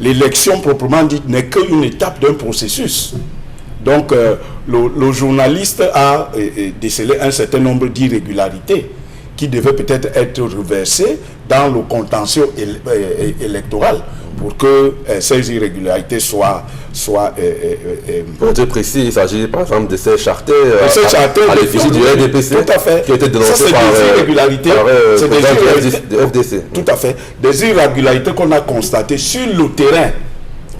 l'élection proprement dite n'est qu'une étape d'un processus. Donc, le journaliste a décelé un certain nombre d'irrégularités qui devaient peut-être être reversées dans le contentieux électoral pour que ces irrégularités soient pour être précis, il s'agit par exemple de ces charters à l'effigie du RDPC tout à fait. Qui a été dénoncé par le FDC. Tout à fait. Des irrégularités qu'on a constatées sur le terrain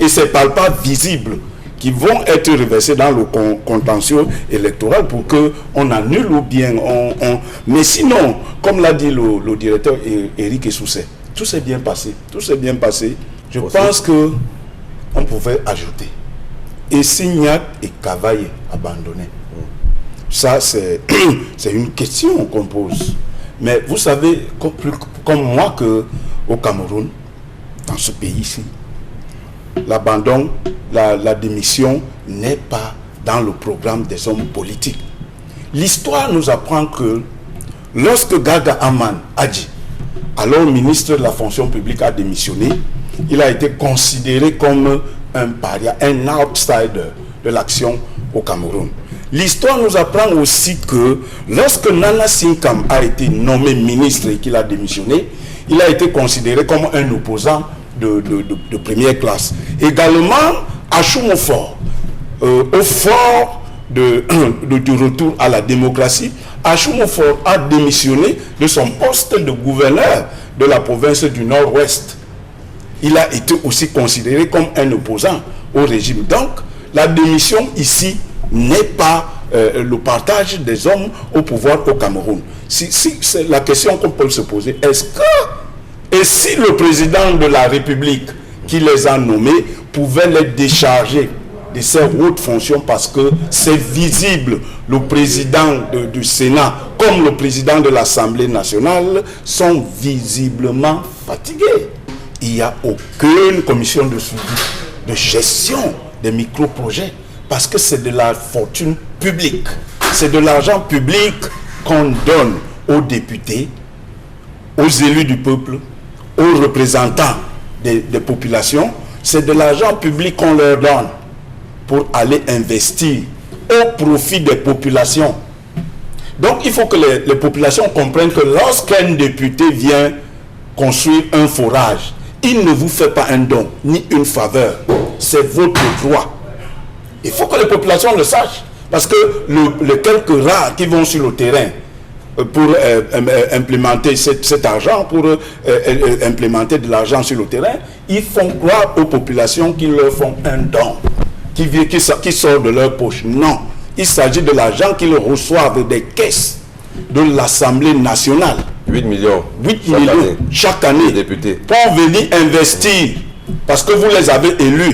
et c'est palpable, visible, qui vont être reversés dans le contentieux électoral pour qu'on annule ou bien Mais sinon, comme l'a dit le directeur Éric Essoussé, tout s'est bien passé. Tout s'est bien passé. Je pense qu'on pouvait ajouter. Et Signac et Cavaillé abandonnés. Ça, c'est une question qu'on pose. Mais vous savez, comme moi, qu'au Cameroun, dans ce pays-ci, l'abandon, la démission n'est pas dans le programme des hommes politiques. L'histoire nous apprend que lorsque Gaga Aman Adji, alors ministre de la fonction publique, a démissionné, il a été considéré comme un paria, un outsider de l'action au Cameroun. L'histoire nous apprend aussi que lorsque Nana Sinkam a été nommé ministre et qu'il a démissionné, il a été considéré comme un opposant de première classe. Également, à Choumoufort, au fort du retour à la démocratie, Choumoufort a démissionné de son poste de gouverneur de la province du Nord-Ouest. Il a été aussi considéré comme un opposant au régime. Donc, la démission ici n'est pas le partage des hommes au pouvoir au Cameroun. C'est la question qu'on peut se poser. Et si le président de la République qui les a nommés pouvait les décharger de ces hautes fonctions parce que c'est visible, le président du Sénat comme le président de l'Assemblée nationale sont visiblement fatigués. Il n'y a aucune commission de suivi, de gestion des micro-projets parce que c'est de la fortune publique. C'est de l'argent public qu'on donne aux députés, aux élus du peuple, aux représentants des populations. C'est de l'argent public qu'on leur donne pour aller investir au profit des populations. Donc il faut que les populations comprennent que lorsqu'un député vient construire un forage, il ne vous fait pas un don ni une faveur. C'est votre droit. Il faut que les populations le sachent. Parce que les quelques rares qui vont sur le terrain pour implémenter cet argent, pour implémenter de l'argent sur le terrain, ils font croire aux populations qu'ils leur font un don qui sort de leur poche. Non, il s'agit de l'argent qu'ils reçoivent des caisses de l'Assemblée nationale. 8 millions chaque année députés pour venir investir parce que vous les avez élus